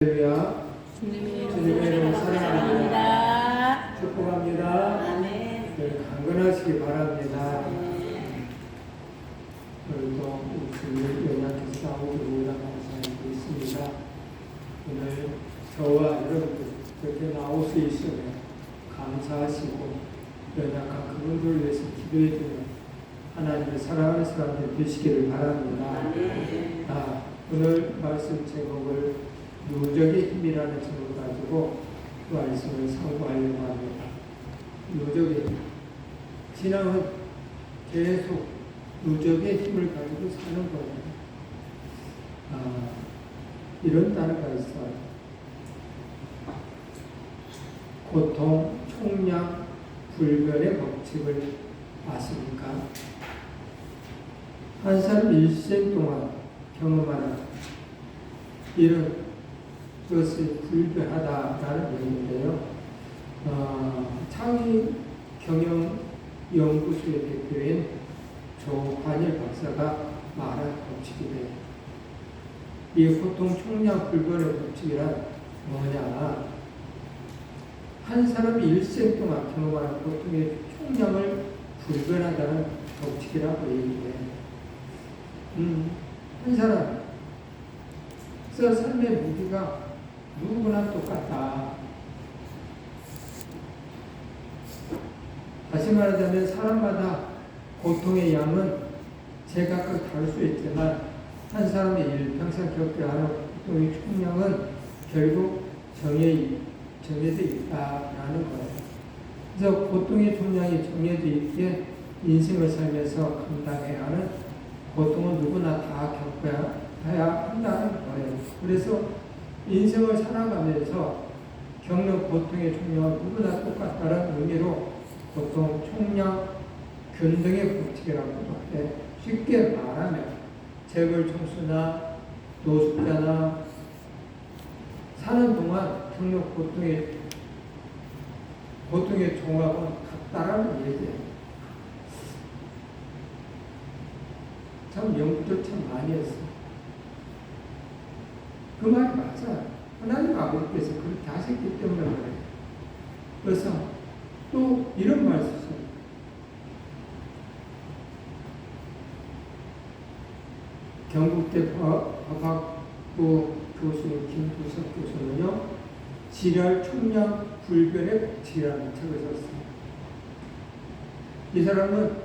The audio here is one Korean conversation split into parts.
할렐루야. 주님의 이름으로 사랑합니다. 축복합니다. 아멘. 강건하시기 바랍니다. 아멘. 오늘도 주님을 연약해서 나오기보다 감사하고 있습니다. 오늘 저와 여러분들 이렇게 나올 수 있으며 감사하시고 연약한 그분들을 위해서 기도해주는 하나님의 사랑하는 사람들 되시기를 바랍니다. 아멘. 오늘 말씀 제목을 누적의 힘이라는 제목을 가지고 말씀을 상고하려고 합니다. 누적의 힘. 신앙은 계속 누적의 힘을 가지고 사는 거예요. 이런 단어가 있어요. 고통, 총량, 불변의 법칙을 아십니까? 한 사람 일생 동안 경험하는 이런 그것이 불변하다라는 얘기인데요. 창의 경영 연구소의 대표인 조관일 박사가 말한 법칙이래요. 이 고통 총량 불변의 법칙이란 뭐냐? 한 사람이 일생 동안 경험하는 고통의 총량을 불변하다는 법칙이라고 얘기해요. 한 사람 삶의 무기가 누구나 똑같다. 다시 말하자면 사람마다 고통의 양은 제각각 다를 수 있지만 한 사람의 일평생 겪어야 하는 고통의 총량은 결국 정해져 있다라는 거예요. 그래서 고통의 총량이 정해져 있기에 인생을 살면서 감당해야 하는 고통은 누구나 다 겪어야 한다는 거예요. 그래서 인생을 살아가면서 겪는 고통의 총량은 누구나 똑같다는 의미로 고통 총량 균등의 법칙이라고도 해. 쉽게 말하면 재벌 총수나 노숙자나 사는 동안 겪는 고통의 종합은 같다라는 얘기예요. 참 연구를 참 많이 했어요. 그 말이 맞아요. 하나님 아버지께서 그렇게 하셨기 때문에 그래요. 그래서 또 이런 말을 썼어요. 경북대 과학부 교수님 김두석 교수는요, 질혈 총량 불변의 법칙이라는 책을 썼습니다. 이 사람은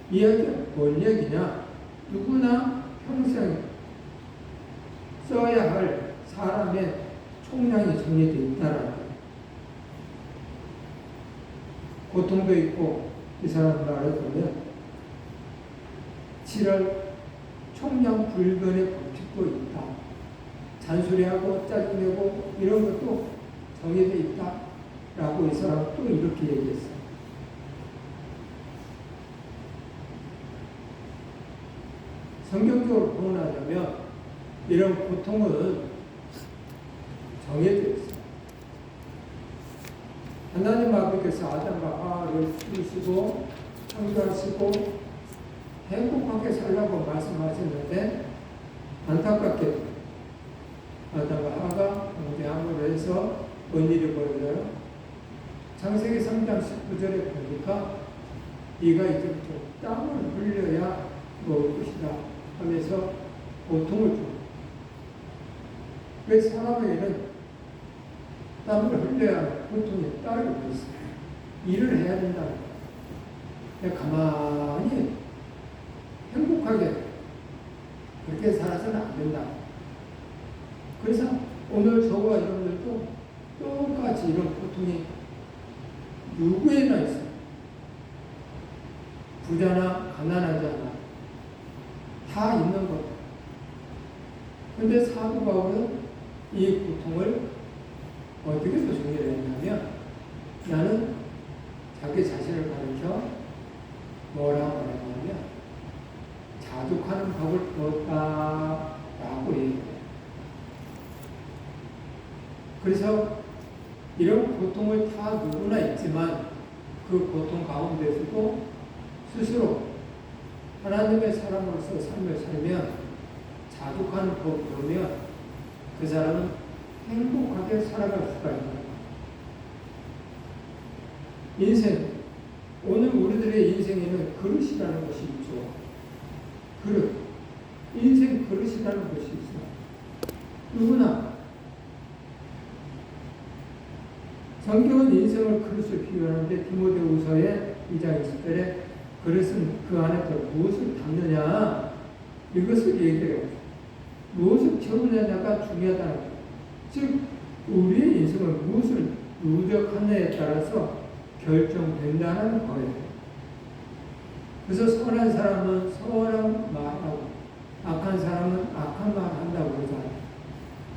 이야기가 뭔 얘기냐? 누구나 평생 써야 할 사람의 총량이 정해져 있다라는 거예요. 고통도 있고 이 사람 말을 보면 질환 총량 불변의 법칙도 있다. 잔소리하고 짜증내고 이런 것도 정해져 있다라고 이 사람 또 이렇게 얘기했어요. 성경적으로 표현하자면 이런 고통은 정해져 있어요. 하나님 아버지께서 아담과 하와를 부르시고 창조하시고 행복하게 살라고 말씀하셨는데 안타깝게 아담과 하와가 범죄함으로 해서 뭔일이 벌어져요? 창세기 3장 19절에 보니까 네가 이제부터 땀을 흘려야 먹을 것이다 하면서 고통을 줍니다. 왜 사람에게는 땀을 흘려야 고통이 따르고 있어요. 일을 해야 된다는 거예요. 가만히 행복하게 그렇게 살아서는 안 된다. 그래서 오늘 저와 여러분들도 똑같이 이런 고통이 누구에나 있어요. 부자나 가난하지 않아. 다 있는 것. 근데 사도 바울은 이 고통을 어떻게 정리를 했냐면 나는 자기 자신을 가리켜 뭐라고 말하냐면 자족하는 법을 배웠다라고 얘기해요. 그래서 이런 고통을 다 누구나 있지만 그 고통 가운데서도 스스로 하나님의 사람으로서 삶을 살면 자족하는 법 배우면 그 사람은 행복하게 살아갈 수가 있는 인생. 오늘 우리들의 인생에는 그릇이라는 것이 있죠. 그릇. 인생 그릇이라는 것이 있어요. 누구나. 성경은 인생을 그릇을 비유하는데 디모데후서의 2장 20절에 그릇은 그 안에 또 무엇을 담느냐 이것을 얘기해요. 무엇을 채우느냐가 중요하다는 거예요. 즉 우리의 인생을 무엇을 누적하느냐에 따라서 결정된다는 거예요. 그래서 선한 사람은 선한 말하고 악한 사람은 악한 말 한다고 그러잖아요.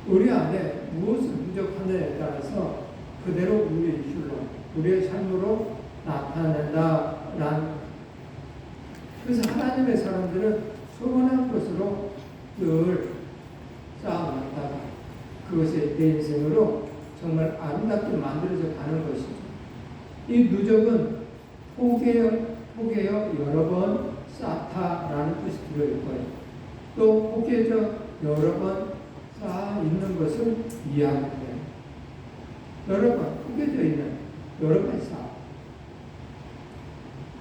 우리 안에 무엇을 누적하느냐에 따라서 그대로 우리의 입술로 우리의 삶으로 나타낸다라는. 그래서 하나님의 사람들은 소원한 것으로 늘 쌓아놨다가 그것이 내 인생으로 정말 아름답게 만들어져 가는 것이죠. 이 누적은 포개어 여러 번 쌓다라는 뜻이 들어있고요. 또 포개져 여러 번 쌓아 있는 것을 이해합니다. 여러 번 포개져 있는 여러 번 쌓아.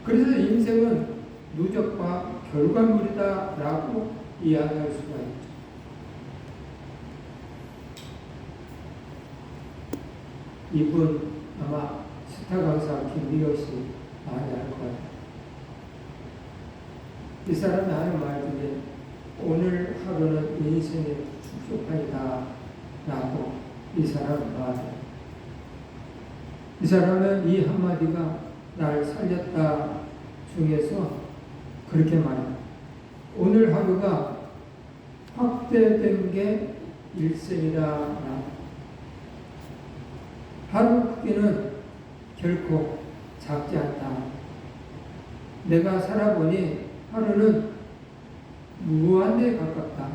그래서 인생은 누적과 결과물이다라고 이야기할 수가 있죠. 이분 아마 스타 강사 김미호 씨 많이 알 것 같아요. 이 사람이 하는 말 중에 오늘 하루는 인생의 축소판이다 라고 이 사람은 말해요. 이 사람은 이 한마디가 날 살렸다 중에서 그렇게 말해요. 오늘 하루가 확대된 게 일생이다. 하루 크기는 결코 작지 않다. 내가 살아보니 하루는 무한대에 가깝다.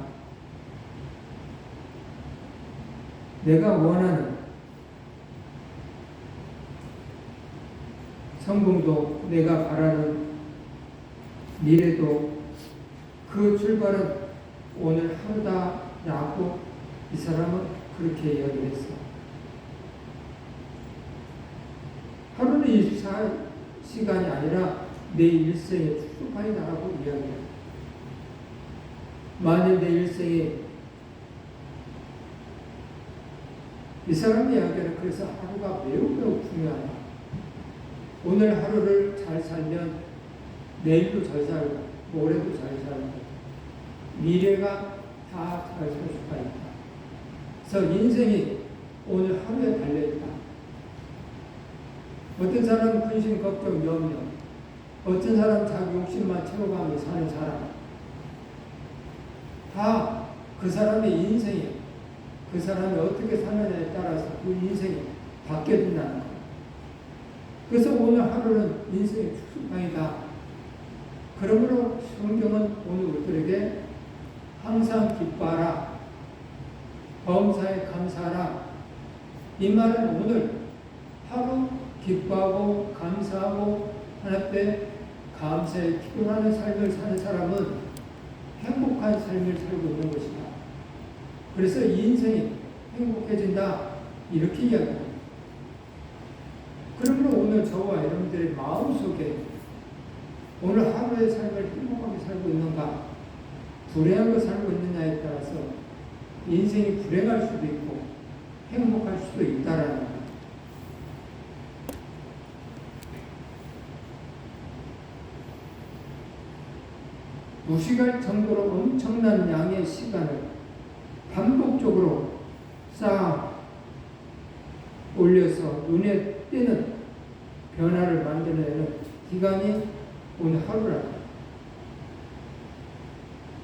내가 원하는 성공도 내가 바라는 미래도 그 출발은 오늘 하루다라고 이 사람은 그렇게 이야기를 했어요. 하루는 24시간이 아니라 내 일생의 축소판이다라고 이야기해요. 만일 내 일생에 이 사람의 이야기는 그래서 하루가 매우 중요하다. 오늘 하루를 잘 살면 내일도 잘 살고 모레도 잘 살고 미래가 다 잘 살 수가 있다. 그래서 인생이 오늘 하루에 달려있다. 어떤 사람은 근심, 걱정, 염려, 어떤 사람은 자기 욕심만 채워가며 사는 사람, 다 그 사람의 인생이 그 사람이 어떻게 사느냐에 따라서 그 인생이 바뀌어 된다는 거예요. 그래서 오늘 하루는 인생의 축소판이다. 그러므로 성경은 오늘 우리들에게 항상 기뻐하라, 범사에 감사하라. 이 말은 오늘 하루 기뻐하고 감사하고 하나님 앞에 감사에 기도하는 삶을 사는 사람은 행복한 삶을 살고 있는 것이다. 그래서 이 인생이 행복해진다 이렇게 이야기합니다. 그러므로 오늘 저와 여러분들의 마음속에 오늘 하루의 삶을 행복하게 살고 있는가 불행하게 살고 있느냐에 따라서 인생이 불행할 수도 있고 행복할 수도 있다라는 거예요. 무식할 정도로 엄청난 양의 시간을 반복적으로 쌓아 올려서 눈에 띄는 변화를 만들어내는 기간이 오늘 하루라.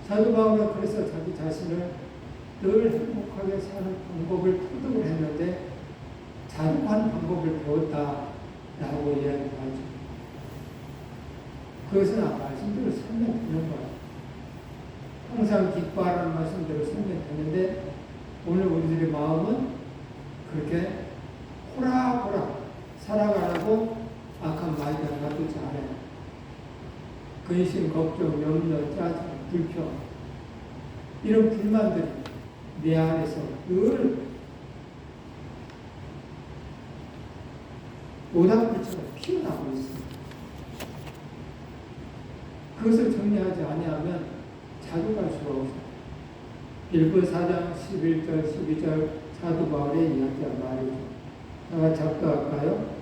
사도 바울은 그래서 자기 자신을 늘 행복하게 사는 방법을 터득을 했는데 자족한 방법을 배웠다라고 이야기하죠. 그것은 말씀대로 살면 되는 거예요. 항상 기뻐하라는 말씀대로 살면 되는데 오늘 우리들의 마음은 그렇게 호락호락 살아가라고 악한 마귀가 놔두지 않아요. 근심, 걱정, 염려, 짜증, 불평 이런 불만들이 내 안에서 늘 모닥불처럼 피어나고 있습니다. 그것을 정리하지 아니하면 자족할 수가 없어요. 빌보 4장 11절 12절 사도 바울의 이야기한 말이죠. 제가 작도할까요?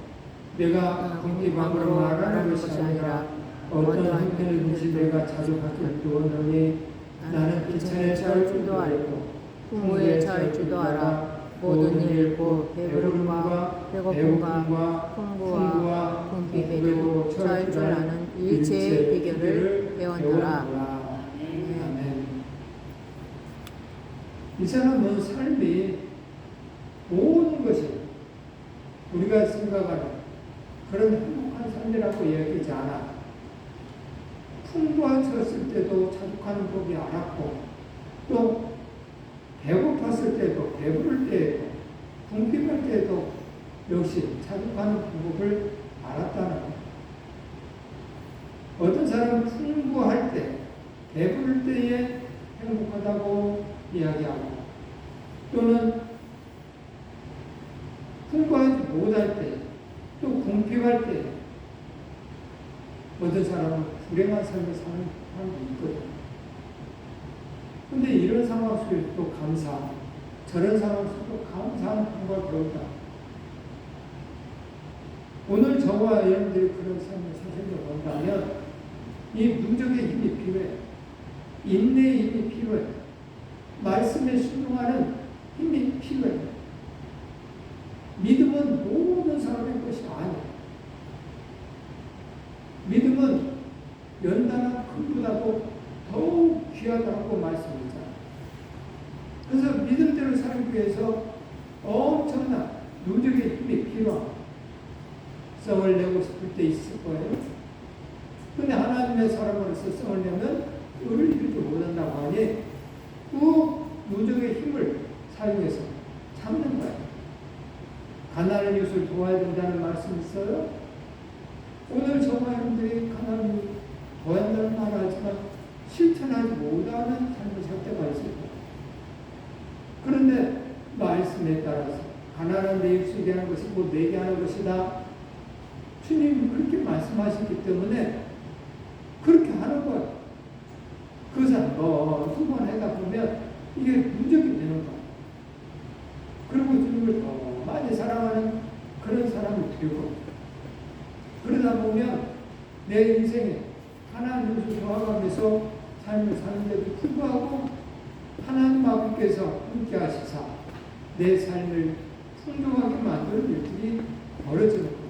내가 궁기방으로 말하는 것이 아니라 어떤 형편이든지 내가 자족할 줄 두었느니 나는 귀천에 설 줄도 알고 풍부에 설 줄도 알아. 모든 일 곧 배부름과 배고픔과 풍부와 궁핍에도 처할 줄 아는 일체의 비결을 배웠노라. 아멘. 이 사람은 삶이 모든 것이 우리가 생각하는 그런 행복한 삶이라고 이야기하지 않아. 풍부하셨을 때도 자족하는 법이 알았고, 또 배고팠을 때도, 배부를 때에도, 궁핍할 때에도 역시 자족하는 방법을 알았다는 거예요. 어떤 사람은 풍부할 때, 배부를 때에 행복하다고 이야기하고, 또는 풍부하지 못할 때, 또 궁핍할 때, 어떤 사람은 불행한 삶을 사는 사람도 있거든요. 근데 이런 상황 속에서도 감사, 저런 상황 속에서도 감사하는 방법을 배웠다. 오늘 저와 여러분들이 그런 삶을 사실로 본다면 이 누적의 힘이 필요해. 인내의 힘이 필요해. 말씀에 순종하는 힘이 필요해. 믿음은 모든 사람의 것이 아니야. 믿음은 연단한 금보다도 더욱 귀하다고 말씀했잖아요. 그래서 믿음대로 살기 위해서 엄청난 누적의 힘이 필요합니다. 성을 내고 싶을 때 있을 거예요. 근데 하나님의 사람으로서 성을 내면 의를 이루지 못한다고 하니 그 누적의 힘을 사용해서 참는 거예요. 가난한 이웃을 도와야 된다는 말씀이 있어요. 오늘 저와 여러분들이 가난을 도와야 한다는 말을 하지만 실천하지 못하는 삶을 살 때가 있을 거예요. 그런데 말씀에 따라서 가난한 내 입술에게 하는 것이 곧 내게 하는 것이다. 주님이 그렇게 말씀하셨기 때문에 그렇게 하는 거예요. 그것을 한번 두 번 하다 보면 이게 누적이 되는 거예요. 그리고 주님을 더 많이 사랑하는 그런 사람이 되고 그러다 보면 내 인생에 하나님을 좋아가면서 삶을 사는데도 불구하고 하나님 아버지께서 함께 하시사 내 삶을 풍성하게 만드는 일들이 벌어지는 거예요.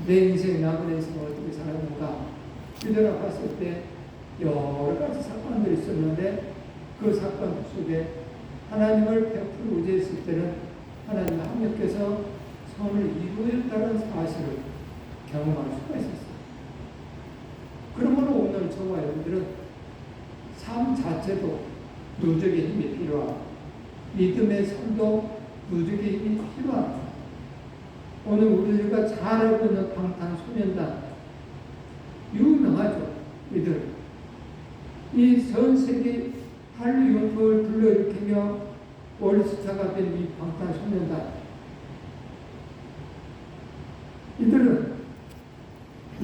내 인생 남은 인생을 어떻게 살았는가 뒤돌아봤을 때 여러 가지 사건들이 있었는데 그 사건 속에 하나님을 100% 의지했을 때는 하나님 하나님께서 선을 이루었다는 사실을 경험할 수가 있었어요. 그러므로 오늘 저와 여러분들은 삶 자체도 누적의 힘이 필요하고 믿음의 삶도 누적의 힘이 필요합니다. 오늘 우리가 잘 알고 있는 방탄소년단 유명하죠. 이들 이 전 세계 한류 용품을 불러일으키며 월스타가 된 이 방탄소년단 이들은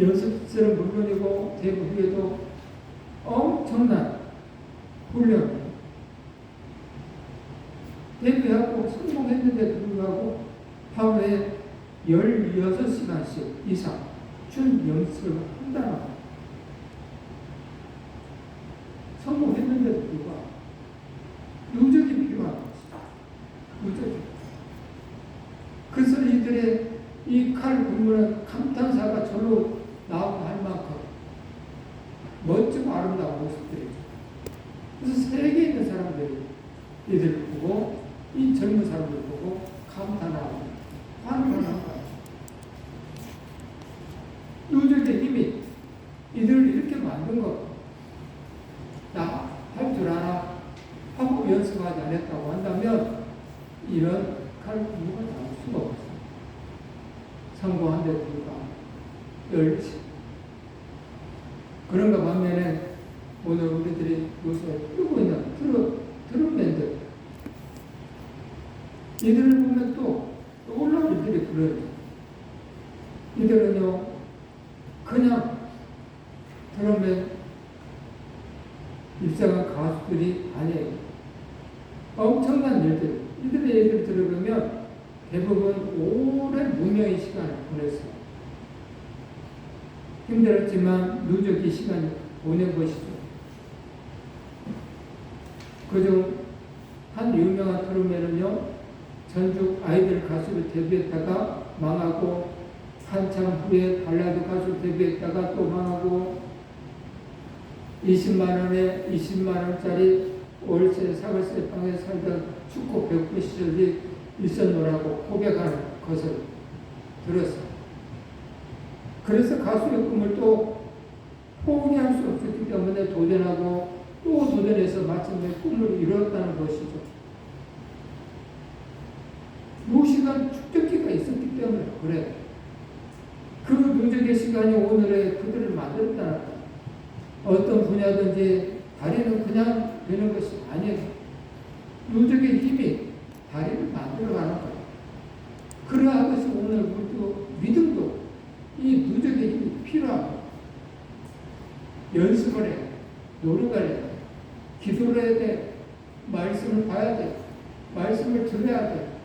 연습생은 물론이고 대부 후에도 엄청난 훈련 데뷔하고 성공했는데도 불구하고 하루에 16시간씩 이상 준 연습을 한다는 것. 성공했는데도 불구하고 누적이 필요한 것이다. 누적이. 그래서 이들의 이 칼 굽는 감탄사가 절로 나오고 할 만큼 멋지고 아름다운 모습들이죠. 그래서 세계에 있는 사람들이 이들 보고 이 젊은 사람들 보고 감탄하고 환호하는 거예요. 누적의 힘이 이들을 이렇게 만든 것. 나 할 줄 알아. 하고 연습하지 않았다고 한다면 이런 칼 굽는 걸 나올 수가 없어요. 성공한 데 불구하고 열심. 그런가 반면에 오늘 우리들이 요새 뜨고 있는 트롯맨들 이들을 보면 또 놀라운 사람들이 그러죠. 이들은요, 그냥 그러면 입상한 가수들이 아니에요. 엄청난 일들, 이들의 얘기를 들어보면 대부분 오랜 무명의 시간을 보냈어요. 힘들었지만 누적의 시간을 보낸 것이죠. 그중 한 유명한 트루맨은요, 전주 아이들 가수로 데뷔했다가 망하고, 한참 후에 발라드 가수로 데뷔했다가 또 망하고, 20만원짜리 월세, 사월세 방에 살던 축구 배구 시절이 있었노라고 고백하는 것을 들었어요. 그래서 가수의 꿈을 또 포기할 수 없었기 때문에 도전하고 또 도전해서 마침내 꿈을 이뤘다는 것이죠. 무시간 축적기가 있었기 때문에 그래. 그 누적의 시간이 오늘의 그들을 만들었다는 것. 어떤 분야든지 다리는 그냥 되는 것이 아니에요. 누적의 힘이 다리를 만들어가는 거예요. 그러하듯이 오늘 우리도 믿음도 이 누적의 힘이 필요하고 연습을 해, 노력을 해, 기도를 해야 돼, 말씀을 봐야 돼, 말씀을 들어야 돼.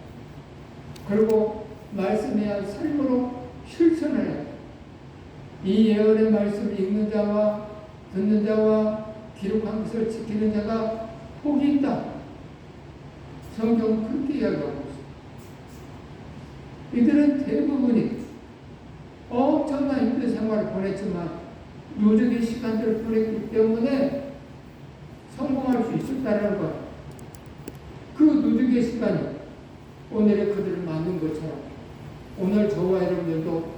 그리고 말씀에 대한 삶으로 실천을 해야 돼. 이 예언의 말씀을 읽는 자와 듣는 자와 기록한 것을 지키는 자가 복이 있다. 성경은 그렇게 이야기하고 있습니다. 이들은 대부분이 엄청난 힘든 생활을 보냈지만 누적의 시간들을 보냈기 때문에 성공할 수 있었다는 것. 그 누적의 시간이 오늘의 그들을 만든 것처럼 오늘 저와 여러분들도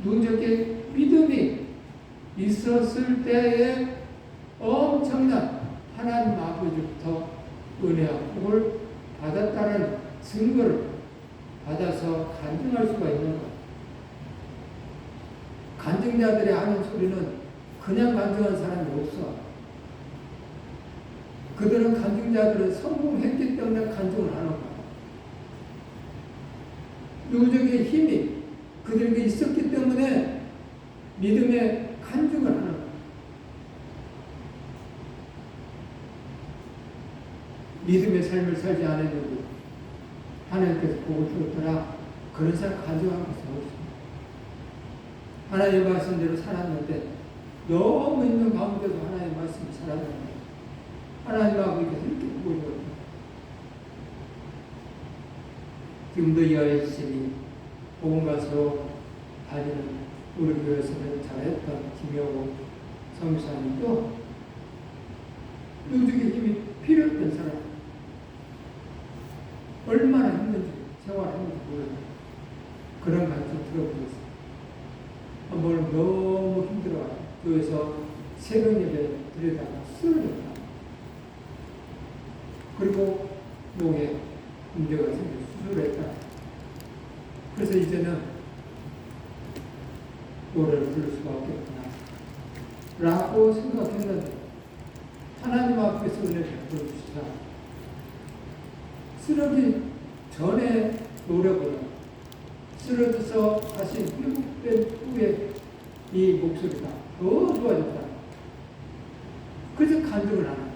누적의 믿음이 있었을 때에 엄청난 하나님 아버지부터 은혜와 복을 받았다는 증거를 받아서 간증할 수가 있는 것. 간증자들이 하는 소리는 그냥 간증한 사람이 없어. 그들은 간증자들은 성공했기 때문에 간증을 하는 거야. 누적의 힘이 그들에게 있었기 때문에 믿음의 간증을 하는 거야. 믿음의 삶을 살지 않았는데 하나님께서 복을 주었더라. 그런 사람 간증하는 것은 없습니다. 하나님의 말씀대로 살았는데 너무 있는 가운데도 하나님의 말씀이 살았는데 하나님 아버지께서 이렇게 복을 주었다. 지금도 이 아이들이 복음 가수로 다니는 우리 교회에서는 잘했던 김영호 성교사님도 누적의 힘이 필요했던 사람. 얼마나 힘든지 생활했는지 몰라요. 그런 말씀 들어보겠어요. 한번 너무 힘들어요. 교회에서 새벽 예배 드리다가 쓰러졌다. 그리고 목에 문제가 생겨 수술을 했다. 그래서 이제는 노래를 부를 수가 없겠구나 라고 생각했는데 하나님 앞에서 은혜 베풀어 주시다. 쓰러기 전에 노래보다 쓰러져서 다시 회복된 후에 이 목소리가 더 좋아졌다. 그래서 간증을 하는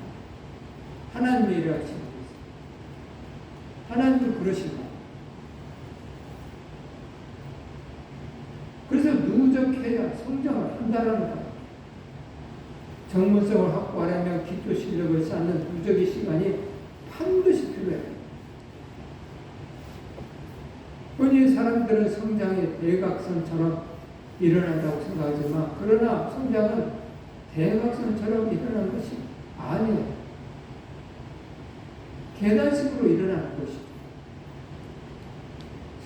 하나님의 일을 하시는 거예요. 하나님은 그러신다. 그래서 누적해야 성장을 한다는 거예요. 전문성을 확보하려면 기초 실력을 쌓는 누적의 시간이 반드시 필요해요. 흔히 사람들은 성장이 대각선처럼 일어난다고 생각하지만 그러나 성장은 대각선처럼 일어나는 것이 아니에요. 계단식으로 일어나는 것이죠.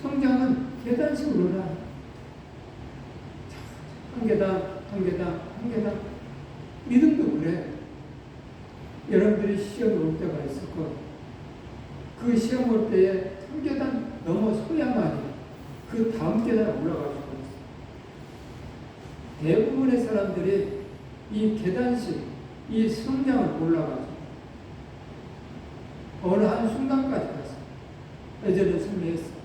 성장은 계단식으로 일어나는 한 계단, 한 계단, 한 계단. 믿음도 그래. 여러분들이 시험을 올 때가 있을 거예요. 그 시험 올 때에 한 계단 넘어서야만이 그 다음 계단 올라갈 수가 있어요. 대부분의 사람들이 이 계단식, 이 성장을 몰라가지고 어느 한 순간까지 갔어요. 예전에 설명했어요.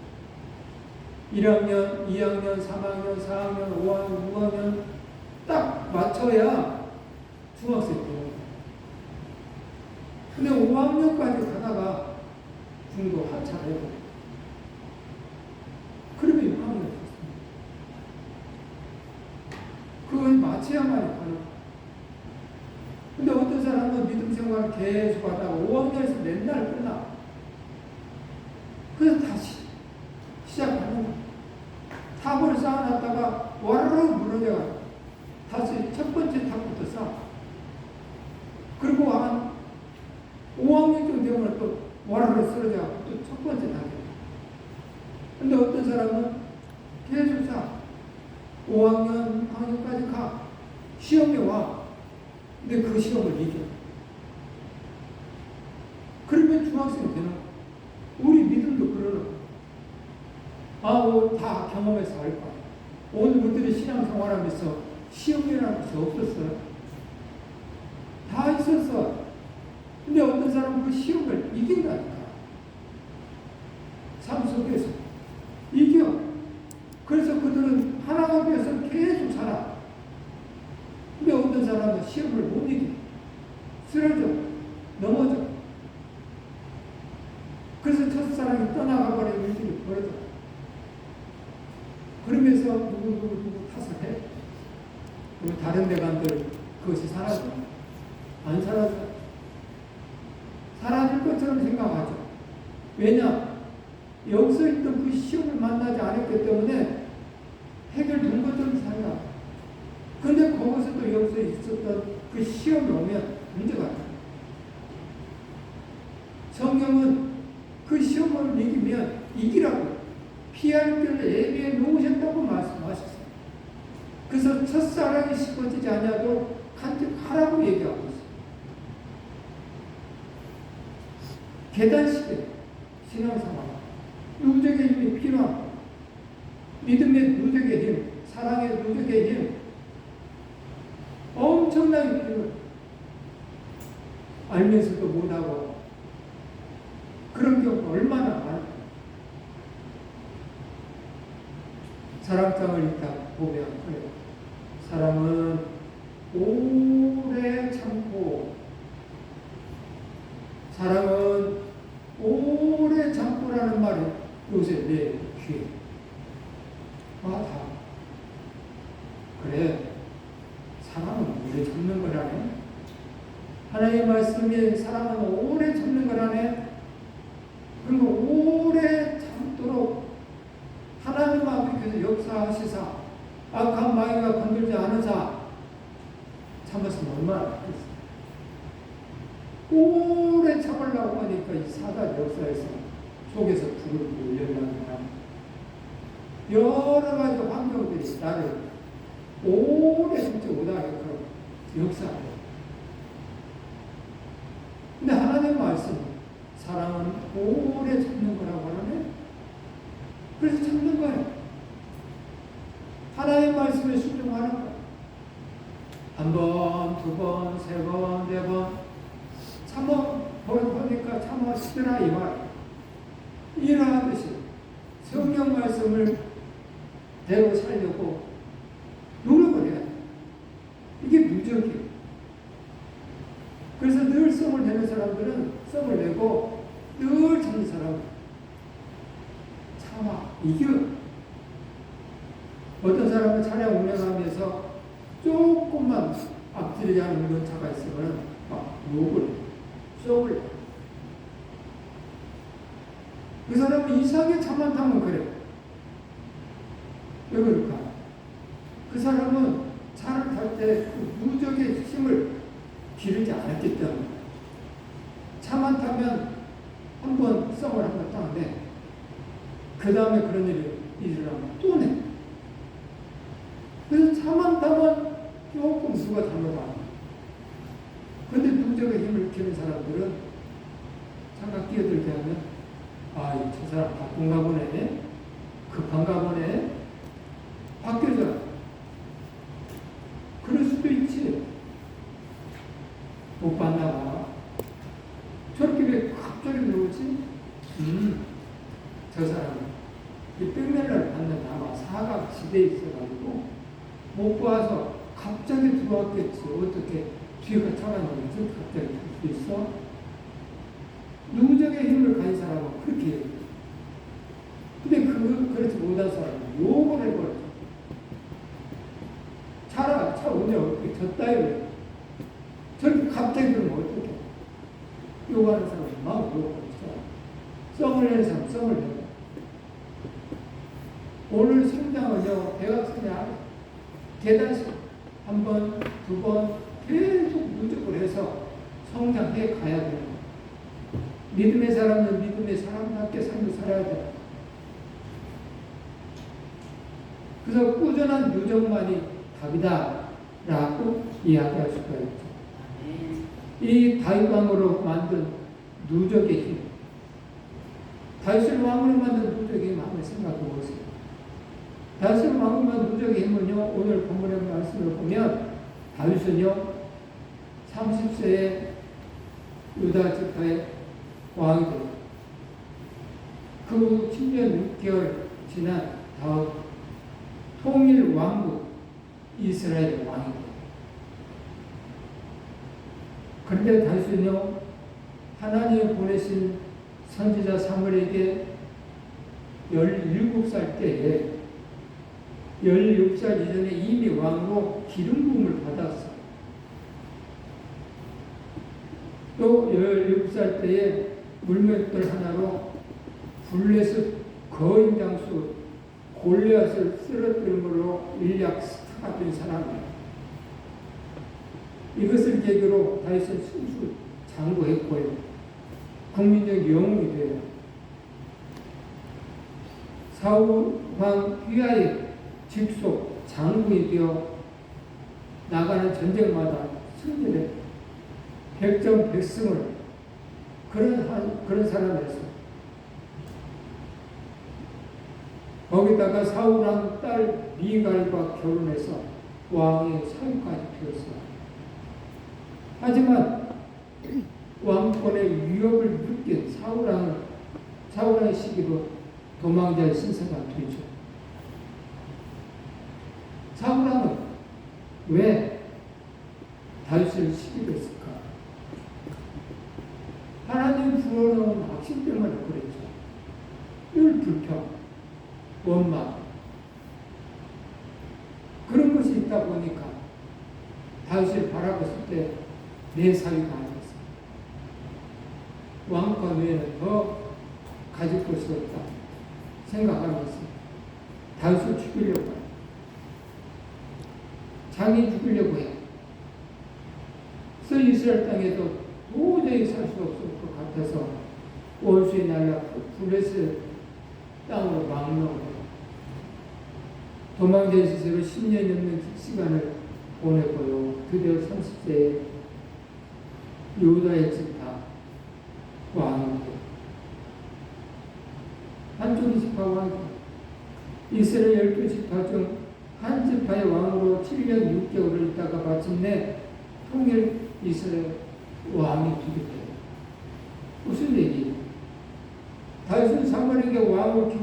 1학년, 2학년, 3학년, 4학년, 5학년, 6학년 딱 맞춰야 중학생 되는 거예요. 근데 5학년까지 가다가 중도 하차해요. 그러면 6학년 됐습니다. 그걸 맞춰야만 가는 거예요. 근데 어떤 사람은 믿음 생활을 계속 하다가 5학년에서 맨날 끝나. 그래서 다시 시작하는 거예요. 탑을 쌓아놨다가 와르르 무너져가 다시 첫 번째 탑부터 쌓아. 그리고 한 5학년쯤 되면 또 와르르 쓰러져가 또 첫 번째 탑이에요. 근데 어떤 사람은 계속 쌓아. 5학년, 6학년까지 가. 시험에 와. 근데 그 시험을 이겨. 그러면 중학생이 되는 거야. 우리 믿음도 그러는 거야. 다 경험해서 알 거야. 오늘 우리들이 신앙생활하면서 시험이라는 것이 없었어요. 다 있었어. 근데 어떤 사람은 그 시험을 이긴다니까. 삶 속에서. 이겨. 그래서 그들은 하나가 되어서 계속 살아. 근데 어떤 사람은 시험을 못 이겨. 쓰러져. 넘어져. 그래서 첫사랑이 떠나가 버리는 일들이 벌어져. 그러면서 누구 탓을 해. 그리고 다른 데 간들 그것이 사라져. 안 사라져. 사라질 것처럼 생각하죠. 왜냐? 여기서 있던 그 시험을 만나지 않았기 때문에 해결된 것처럼 살아. 근데 거기서 또 여기서 있었던 그 시험이 오면 문제가 돼. 성경은 그 시험을 이기면 이기라고 피할 길을 예비해 놓으셨다고 말씀하셨어요. 그래서 첫사랑이 씹어지지 않아도 간직하라고 얘기하고 있어요. 계단식의 신앙생활. 누적의 힘이 필요합니다. 믿음의 누적의 힘, 사랑의 누적의 힘, 엄청나게 필요해요. 알면서도 못하고 그런 경우가 얼마나 많아요. 사랑장을 읽다 보면 그래요. 사랑은 오래 참고, 사랑은 오래 참고라는 말이 요새 내 귀에 다 그래. 사랑은 오래 참는 거라네. 하나님의 말씀이 사랑은 오래 참는 거라네. 그리고 오래 참도록 하나님 아버지께서 역사하시사 악한 마귀가 건들지 않으사 참았으면 얼마나 좋겠어요. 오래 참으려고 하니까 이 사단 역사에서 속에서 불을 올려나가나 여러 가지 환경들이 나를 오래 참지 못하게끔 역사해요. 근데 하나님 말씀 사랑은 오래 참는 거라고 하네. 그래서 참는 거예요. 하나님 말씀에 순종하는 거예요. 한 번, 두 번, 세 번, 네 번 참아 보니까 참아시더라 이 말. 일하듯이 성경 말씀을 대로 살려고 노력을 해야 돼. 이게 무적이에요. 그래서 늘 썸을 내는 사람들은 썸을 내고 늘 참는 사람 참아 이겨. 어떤 사람은 차량 운행하면서 조금만 앞지르지 않은 그런 차가 있으면 막 욕을 쏘을. 그 사람은 이상하게 차만 타면 그래. 왜 그럴까? 그 사람은 차를 탈 때 그 무적의 힘을 기르지 않았기 때문에. 차만 타면 한 번 썸을 한 번 타는데 그 다음에 그런 일이 일어나면 또 내. 그래서 차만 타면 조금 누가 잘못하는. 그런데 무적의 힘을 키우는 사람들은 잠깐 끼어들게 하면 저 사람 바쁜가 보네, 급한가 보네, 바뀌어져. 그럴 수도 있지. 못 봤나 봐. 저렇게 왜 갑자기 들어오지? 저 사람은 이 뺑멜라를 받는 사각지대에 있어가지고 못 봐서 갑자기 들어왔겠지. 어떻게 뒤가 차가나면서 갑자기 들 수 있어? 누적의 힘을 가진 사람은 그렇게 해요. 근데 그렇지 못한 사람은 욕을 해버려. 차 오냐 어떻게 졌다 이래. 저렇게 갑자기 그러면 어떡해. 욕하는 사람은 막 욕하고 썽을 내는 사람 썽을 내고. 오늘 성장은요, 대학생이 계단식 한 번, 두 번 계속 누적을 해서 성장해 가야 돼요. 믿음의 사람은 믿음의 사람답게 삶을 살아야 돼요. 그래서 꾸준한 누적만이 답이다 라고 이야기할 수가 있죠. 이 다윗 왕으로 만든 누적의 힘, 다윗을 왕으로 만든 누적의 힘 한번 생각해 보세요. 다윗을 왕으로 만든 누적의 힘은요, 오늘 본문의 말씀을 보면 다윗은요 30세에 유다 지파의 왕이 됩니다. 그 후 10년 6개월 지난 다음 통일 왕국 이스라엘 왕이 됩니다. 그런데 다윗은요 하나님이 보내신 선지자 사무엘에게 17살 때에 17살 이전에 이미 왕으로 기름 부음을 받았어요. 또 17살 때에 물맷돌 하나로 블레셋 거인 장수 골리앗을 쓰러뜨림으로 일약 스타가 된 사람이에요. 이것을 계기로 다윗은 순수 장구했고요. 국민적 영웅이 돼요. 사울 왕 휘하의 직속 장군이 되어 나가는 전쟁마다 승리를 백전백승을 그런 사람이었어요. 거기다가 사울왕 딸 미갈과 결혼해서 왕의 사위까지 피웠어요. 하지만 왕권의 위협을 느낀 사울왕의 시기로 도망자의 신세가 되죠. 사울왕은 왜 다윗을 시기로 했을까? 하나님 불어넣은 확신 때문에 그랬죠. 늘 불평, 원망. 그런 것이 있다 보니까 다윗을 바라봤을 때 내 사위가 아니었어. 왕권 외에는 더 가질 것이 없다 생각하면서 다윗을 죽이려고 해요. 장이 죽이려고 해요. 그래서 이스라엘 땅에도 도저히 살 수 없을 것 같아서 원수의 나라 블레셋 땅으로 망명해요. 도망자의 시세로 10년이 넘는 시간을 보내고요. 드디어 30세에 유다의 지파 왕입니다. 한쪽이 지파 왕이고 이스라엘 12지파 중 한 지파의 왕으로 7년 6개월을 있다가 마침내 통일 이스라엘 왕이 되게 돼요. 무슨 얘기예요? 다윗은 사무엘에게 왕의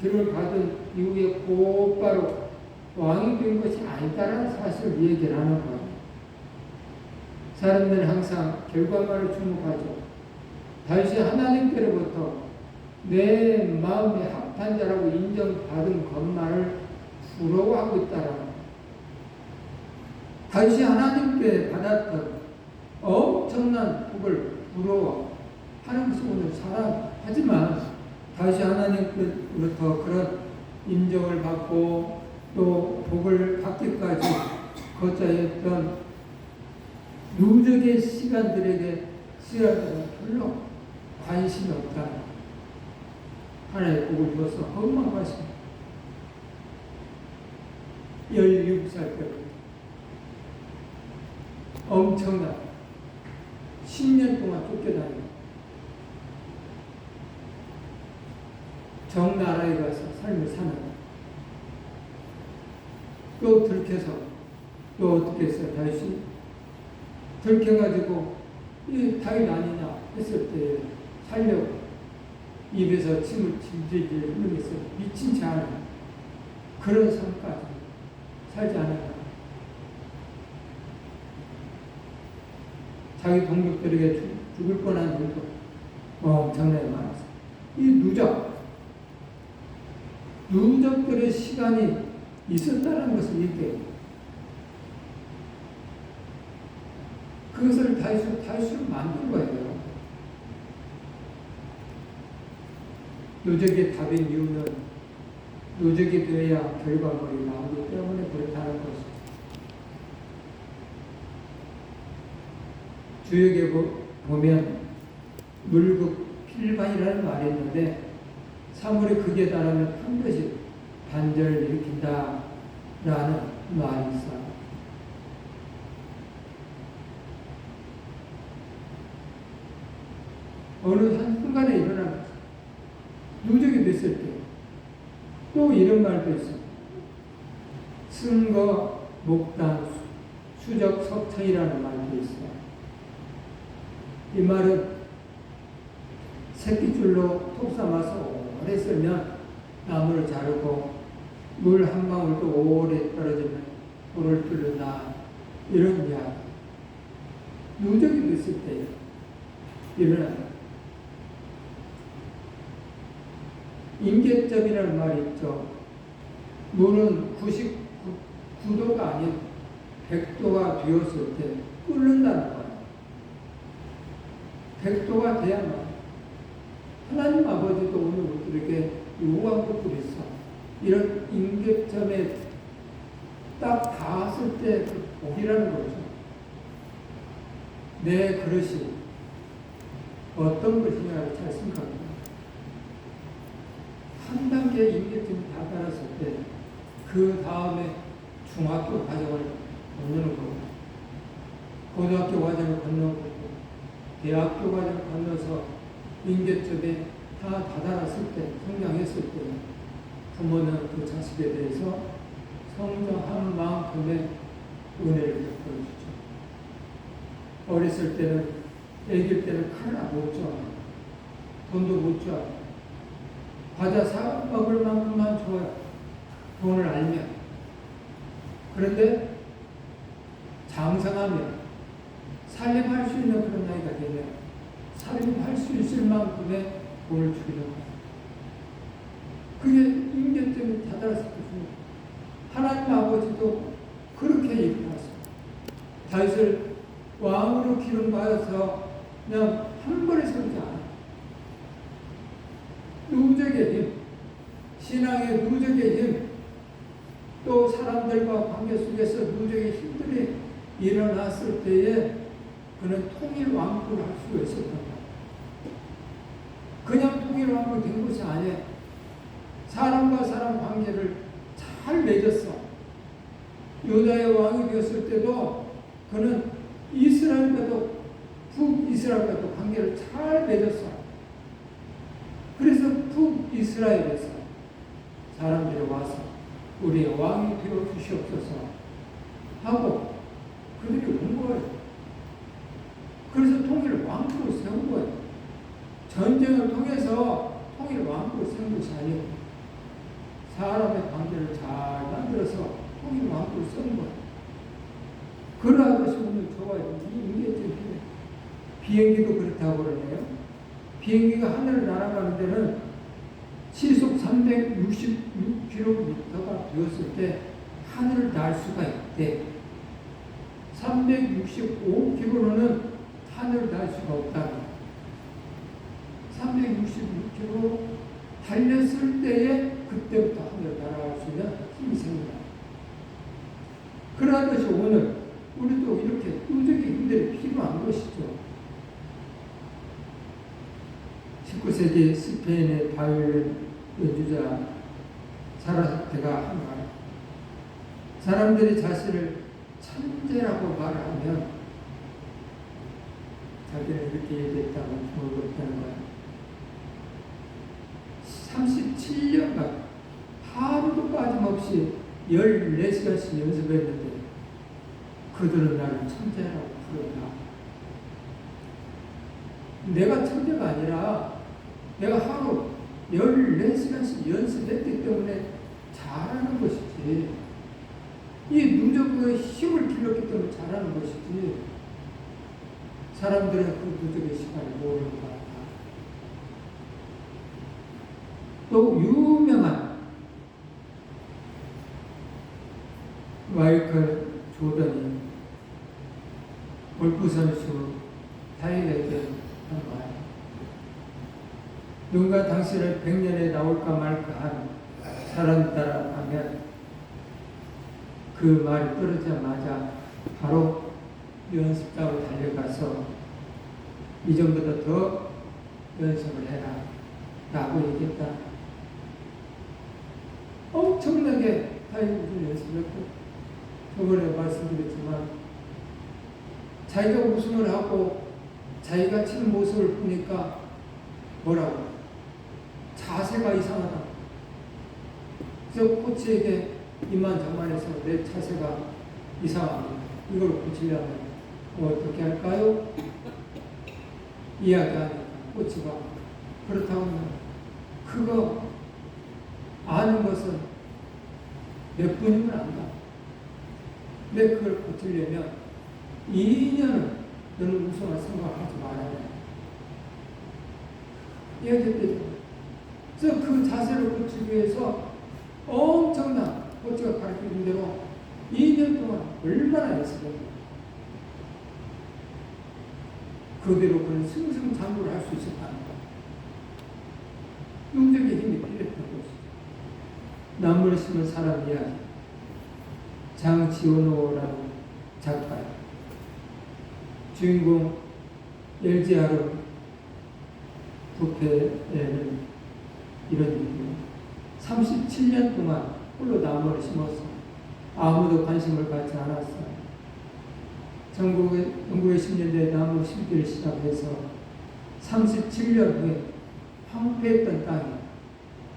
기를 받은 이후에 곧바로 왕이 된 것이 아니다라는 사실을 얘기를 하는 거예요. 사람들은 항상 결과만을 주목하죠. 다윗이 하나님께로부터 내 마음에 합한 자라고 인정받은 것만을 부러워하고 있다라는 거예요. 다윗이 하나님께 받았던 엄청난 복을 부러워하는 것이 오늘 하지만 다윗이 하나님께로부터 그런 인정을 받고 또 복을 받기까지 거쳐했던 누적의 시간들은 별로 관심이 없다. 하나의 복을 줘서 헛망하십니다. 17살 때부터 엄청난 10년 동안 쫓겨다니고 정나라에 가서 삶을 사는 또 들켜서 또 어떻게 했어요? 다윗이 들켜가지고 이 다윗 아니냐 했을 때 살려고 입에서 침을 질질 흘리면서 미친 채 하는 그런 삶까지 살지 않았나. 자기 동족들에게 죽을 뻔한 일도 엄청나게 많았어요. 이 누적들의 시간이 있었다는 것을 얘기해요. 그것을 다윗으로 만든 거예요. 누적의 답인 이유는 누적이 되어야 결과물이 나오기 때문에 그렇다는 것이죠. 주역에 보면 물극 필반이라는 말이 있는데 사물의 극에 따르면 반드시 반전을 일으킨다 라는 말이 있어요. 어느 한순간에 일어나는 거죠. 누적이 됐을 때 또 이런 말도 있어요. 승거 목단 수적 석청이라는 말도 있어요. 이 말은 새끼줄로 톡 삼아서 오래 쓰면 나무를 자르고 물 한 방울도 오래 떨어지면 돌을 뚫는다. 이런 이야기. 누적이 됐을 때 일어나요. 임계점이라는 말이 있죠. 물은 99도가 아닌 100도가 되었을 때 끓는다는 거예요. 100도가 돼야만. 하나님 아버지도 오늘 우리에게 요구한 것들이 있어. 이런 임계점에 딱 닿았을 때 그 복이라는 거죠. 내 그릇이 어떤 것이냐를 잘 생각합니다. 한 단계 임계점이 다 달았을 때 그 다음에 중학교 과정을 건너는 거고 고등학교 과정을 건너고 대학교 과정을 건너서 임계점에 다 다다랐을 때 성장했을 때 부모는 그 자식에 대해서 성장한 만큼의 은혜를 베풀어주죠. 어렸을 때는 애길 때는 칼을 못 줘. 돈도 못 줘. 과자 사 먹을 만큼만 줘요. 돈을 알면. 그런데 장성하면 살림할 수 있는 그런 나이가 되면 살림할 수 있을 만큼의 돈을 주기로 합니다. 그게 임계점이 다다랐을 것입니다. 하나님 아버지도 그렇게 얘기하셨습니다. 다윗을 왕으로 기름받아서 그냥 한 번에 세우지 않아요. 누적의 힘, 신앙의 누적의 힘, 또 사람들과 관계 속에서 누적의 힘들이 일어났을 때에 그는 통일 왕국을 할 수가 있었던 거예요. 그냥 통일 왕국이 된 것이 아니에요. 사람과 사람 관계를 잘 맺었어. 유다의 왕이 되었을 때도 그는 이스라엘과도 북이스라엘과도 관계를 잘 맺었어. 그래서 북이스라엘에서 사람들이 와서 우리의 왕이 되어 주시옵소서 하고 그들이 온 거예요. 그래서 통일 왕국을 세운 거예요. 전쟁을 통해서 통일 왕국을 세운 것이 아니에요. 사람의 관계를 잘 만들어서 통일 왕국을 세운 거예요. 그러한 것이 오늘 좋아요. 이 임계점이 비행기도 그렇다고 그러네요. 비행기가 하늘을 날아가는 데는 시속 366km가 되었을 때 하늘을 날 수가 있대. 365km로는 하늘을 날 수가 없다. 366km 달렸을 때에 그때부터 하늘을 날아갈 수 있는 힘이 생긴다. 그러한 것이 오늘 우리도 이렇게 누적의 힘들이 필요한 것이죠. 19세기 스페인의 바이올린 연주자 사라테가 한 말. 사람들이 자신을 천재라고 말하면 자기는 이렇게 얘기했다고 모르겠다는 거야. 37년간 하루도 빠짐없이 14시간씩 연습했는데 그들은 나를 천재라고 부른다. 내가 천재가 아니라 내가 하루 14시간씩 연습했기 때문에 잘하는 것이지. 이 누적의 힘을 길렀기 때문에 잘하는 것이지. 사람들은 그 누적의 시간을 모르는 것 같아. 또 유명한 마이클 조던이 골프 선수 타이거에게 한 말. 누군가 당신을 100년에 나올까 말까 한 사람 따라가면 그 말이 떨어지자마자 바로 연습장으로 달려가서 이전보다 더 연습을 해라 라고 얘기했다. 엄청나게 타이거를 연습했고, 저번에 말씀드렸지만 자기가 우승을 하고 자기가 치는 모습을 보니까 뭐라고? 자세가 이상하다. 그래서 코치에게 이만저만해서 내 자세가 이상합니다. 이걸 고치려면 어떻게 할까요? 이야기하니까 코치가 그렇다고 하면 그거 아는 것은 몇 분이면 안다. 근데 그걸 고치려면 2년은 너는 우승할 생각하지 말아야 돼. 이야기했대죠. 그래서 그 자세를 고치기 위해서 엄청난 코치가 가르쳐준 대로 2년 동안 얼마나 연습했는가. 그대로 그는 승승장구를 할 수 있었다는 것. 누적의 힘이 필요했던 것이죠. 나무를 심은 사람 이야기. 장지원호라는 작가. 주인공 LGR 부패에는 이런 얘기예요. 37년 동안 홀로 나무를 심었어. 아무도 관심을 갖지 않았어. 전국의 10년대에 나무 심기를 시작해서 37년 후에 황폐했던 땅이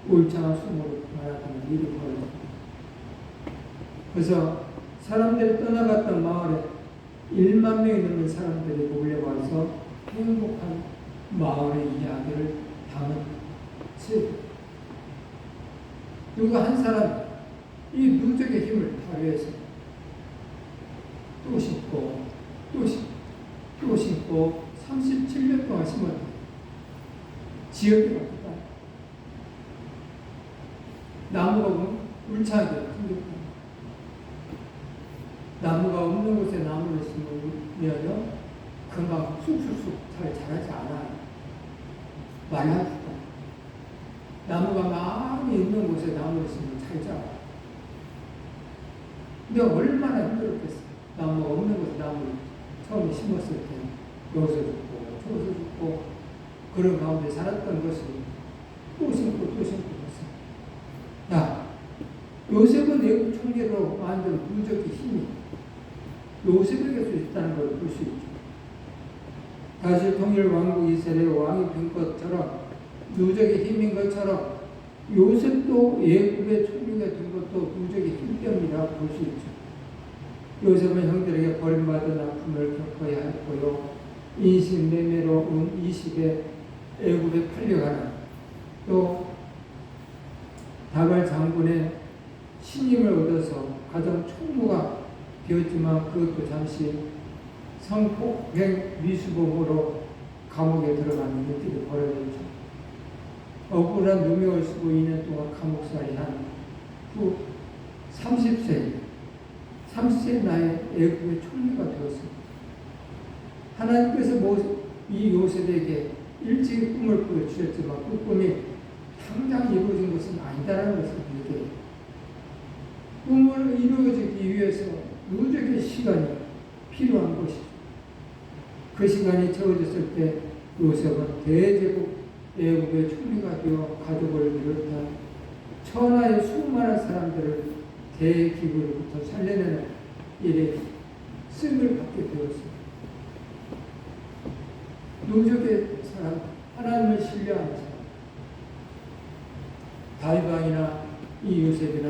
울창한 수목으로 말하는 일이 벌어집니다. 그래서 사람들이 떠나갔던 마을에 1만 명이 넘는 사람들이 몰려와서 행복한 마을의 이야기를 담은 책. 누가 한 사람 이 누적의 힘을 발휘해서 또 심고 또 심고 또 심고 37년 동안 심었다. 지역이 바뀌다. 나무가 울창하게 생겼다. 나무가 없는 곳에 나무를 심으면 금방 쑥쑥쑥 잘 자라지 않아요. 말라붙다. 나무가 많이 있는 곳에 나무를 심으면 잘 자라요. 근데 얼마나 힘들었겠어. 나무가 없는 곳에 나무를 처음에 심었을 때 여기서 죽고 저기서 죽고 그런 가운데 살았던 것이 또 심고 또 심고 했어요. 야, 요셉은 외국 총리로 만든 누적의 힘이 요셉에게서 있다는 걸 볼 수 있죠. 다시 통일 왕국 이스라엘 왕이 된 것처럼 누적의 힘인 것처럼 요셉도 예굽의 총리가 된 것도 누적의 힘 때문이라고 볼 수 있죠. 요셉은 형들에게 버림받은 아픔을 겪어야 했고요. 인신매매로 온 20에 애굽에 팔려가는, 또 다발 장군의 신임을 얻어서 가정 총무가 되었지만 그것도 잠시 성폭행 미수범으로 감옥에 들어가는 일들이 벌어졌죠. 억울한 누명을 쓰고 2년 동안 감옥살이 한 후 30세 나이에 애굽의 총리가 되었습니다. 하나님께서 이 요셉에게 일찍 꿈을 보여주셨지만 그 꿈이 당장 이루어진 것은 아니다라는 것을 얘기해요. 꿈을 이루어지기 위해서 누적의 시간이 필요한 것이죠. 그 시간이 채워졌을 때 요셉은 대제국 애굽의 총리가 되어 가족을 비롯한 천하의 수많은 사람들을 대기구로부터 살려내는 일에 쓰임을 받게 되었습니다. 누적의 사람, 하나님을 신뢰하는 사람, 다윗왕이나 이 요셉이나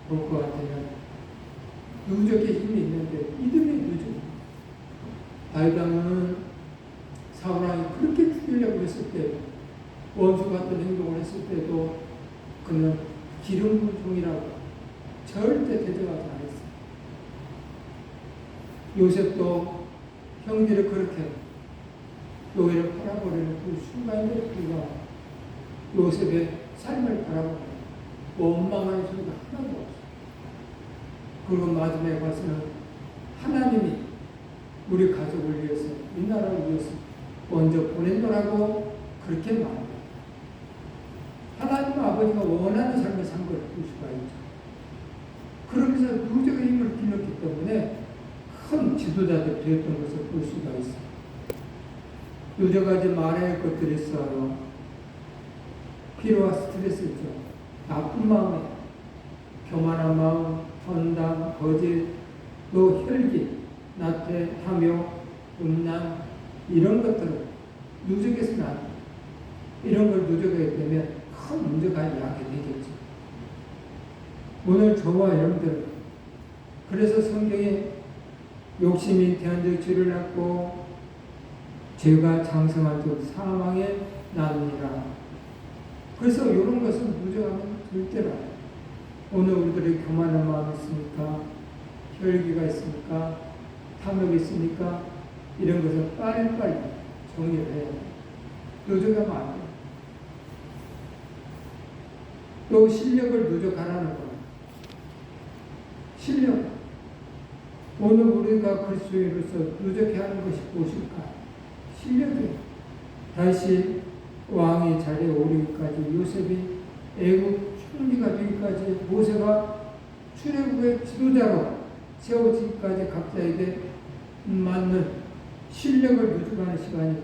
볼 것 같으면 누적의 힘이 있는데 믿음이 누적. 다윗왕은 사울왕이 그렇게 죽이려고 했을 때, 원수 같은 행동을 했을 때도 그는 기름 부은 종이라고 절대 대접하지 않았어요. 요셉도 형들이 그렇게 노예를 팔아버리는 그 순간에 그가 요셉의 삶을 바라보고 원망하는 소리가 하나도 없어요. 그리고 마지막에 가서는 하나님이 우리 가족을 위해서, 이 나라를 위해서 먼저 보낸다라고 그렇게 말합니다. 하나님 아버지가 원하는 삶을 산 걸 볼 수가 있죠. 그러면서 누적의 힘을 길렀기 때문에 큰 지도자들이 되었던 것을 볼 수가 있어요. 여러 가지 말할 것들이 있어요. 피로와 스트레스 있죠. 나쁜 마음에 교만한 마음, 헌담, 거짓, 또 혈기, 나태하며 음란 이런 것들을 누적해서는 안 돼요. 이런 걸 누적하게 되면 큰 문제가 야기게 되겠죠. 오늘 저와 여러분들 그래서 성경에 욕심이 대한적 죄를 낳고 죄가 장성한 즉 사망에 나누니라. 그래서 이런 것은 누적하면 절대로 안 돼요. 오늘 우리들의 교만한 마음이 있습니까? 혈기가 있습니까? 탐욕이 있습니까? 이런 것을 빨리빨리 정리를 해야 돼요. 누적하면 안 돼요. 또 실력을 누적하라는 거예요. 실력. 오늘 우리가 그리스도인으로서 누적해야 하는 것이 무엇일까? 실력이에요. 다시 왕의 자리에 오르기까지, 요셉이 애국 총리가 되기까지, 모세가 출애굽의 지도자로 세워지기까지 각자에게 맞는 실력을 누적하는 시간이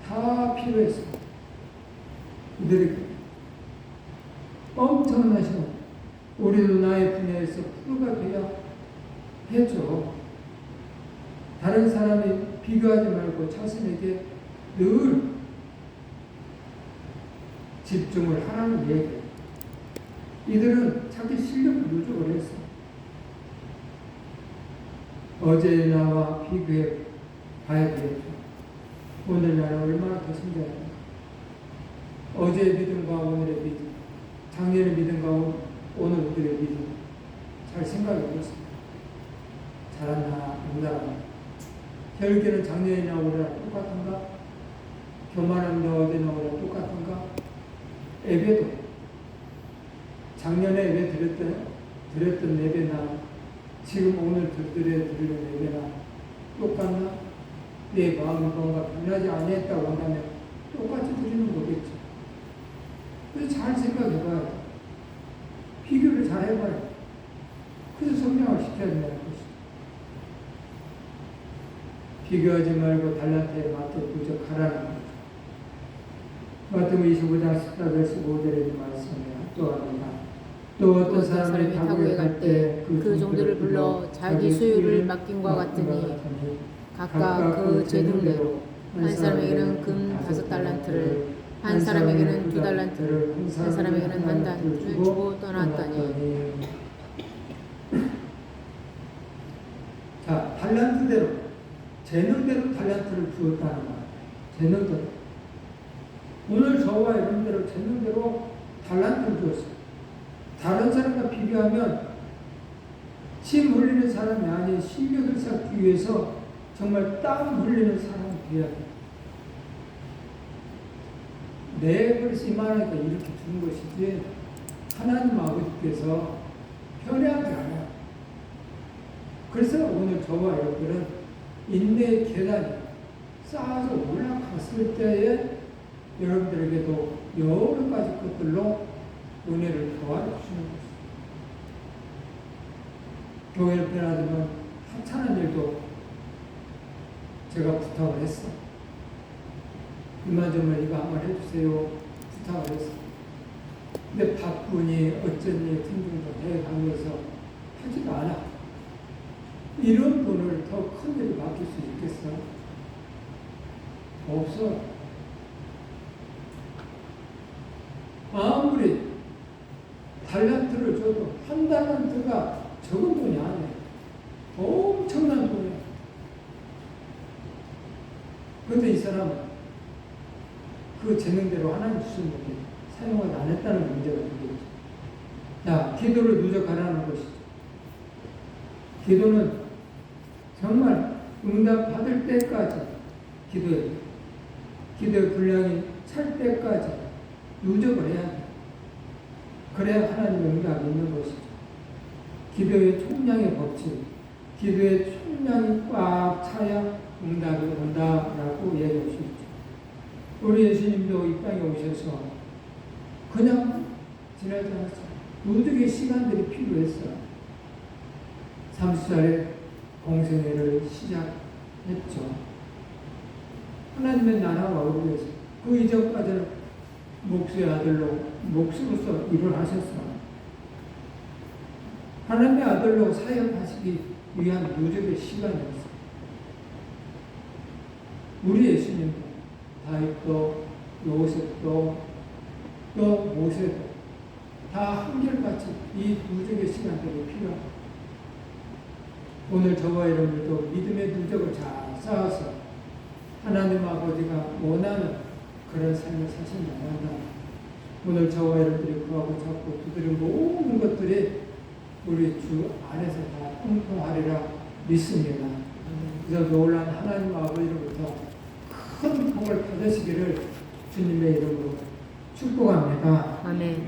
다 필요했습니다. 이들에게 엄청난 시간. 우리도 나의 분야에서 프로가 되어야 했죠. 다른 사람이 비교하지 말고 자신에게 늘 집중을 하라는 얘기예요. 이들은 자기 실력을 누적을 했어요. 어제의 나와 비교해 봐야 되겠죠. 오늘 나는 얼마나 더 성장합니까? 어제의 믿음과 오늘의 믿음, 작년의 믿음과 오늘 우리의 믿음 잘 생각해 보겠습니다. 잘한다, 안다. 혈기는 작년이나 올해나 똑같은가? 교만함도 어제나 올해나 똑같은가? 예배도 작년에 예배 드렸던 예배나 지금 오늘 드리는 예배나 똑같나? 내 마음이 뭔가 변하지 않았다고 한다면 똑같이 드리는 거겠죠. 그래서 잘 생각해 봐야 돼. 비교를 잘 해봐야 돼. 그래서 성장을 시켜야 된다는 것이죠. 비교하지 말고 달란트에 맞게 부족하라는 거죠. 마태복음 25장 14절 15절의 말씀에 또 합니다. 또 어떤 사람이 타국에 갈 때 그 종들을 불러 자기 수유를 맡김과 같으니 각각 그 재능대로 한 사람에게는 금 5달란트를, 한 사람에게는 2달란트를, 한 사람에게는 1달란트를 주고 떠났더니. 자, 달란트대로, 재능대로 달란트를 주었다는 거예요. 재능대로. 오늘 저와 여러분대로 재능대로 달란트를 주었어요. 다른 사람과 비교하면 침 흘리는 사람이 아닌 실력을 쌓기 위해서 정말 땀 흘리는 사람이 되어야 돼요. 내 그래서 이만하니까 이렇게 주는 것이지 하나님 아버지께서 편애하지 않아요. 그래서 오늘 저와 여러분들은 인내의 계단이 쌓아서 올라갔을 때에 여러분들에게도 여러 가지 것들로 은혜를 더하여 주시는 것입니다. 교회를 변화되면 하찮은 일도 제가 부탁을 했어. 이만저만 이거 한번 해주세요. 부탁을 했어. 근데 바쁘니 어쩌니 등등도 해가면서 하지도 않아. 이런 분을 더 큰 일을 맡길 수 있겠어? 없어. 아무리 달란트를 줘도 1달란트가 적은 돈이 아니에요. 엄청난 돈이에요. 그런데 이 사람은 그 재능대로 하나님 주신 분이 사용을 안 했다는 문제가 되겠죠. 자, 기도를 누적하라는 것이죠. 기도는 정말 응답 받을 때까지 기도해야 돼. 기도의 분량이 찰 때까지 누적을 해야 돼. 그래야 하나님의 응답이 있는 것이죠. 기도의 총량의 법칙, 기도의 총량이 꽉 차야 응답이 온다라고 얘기할 수 있죠. 우리 예수님도 이 땅에 오셔서 그냥 지나지 않았어요. 누적의 시간들이 필요했어요. 30살에 공생애를 시작했죠. 하나님의 나라가 오기 위해서 그 이전까지는 목수의 아들로 목수로서 일을 하셨어요. 하나님의 아들로 사역하시기 위한 누적의 시간이었어요. 우리 예수님도 다윗도 요셉도 또 모세도 다 한결같이 이 누적의 시간들이 필요합니다. 오늘 저와 여러분들도 믿음의 누적을 잘 쌓아서 하나님 아버지가 원하는 그런 삶을 사시기 바랍니다. 오늘 저와 여러분들이 구하고 찾고 두드린 모든 것들이 우리 주 안에서 다 통통하리라 믿습니다. 그래서 놀란 하나님 아버지로부터 큰 복을 받으시기를 주님의 이름으로 축복합니다. 아멘.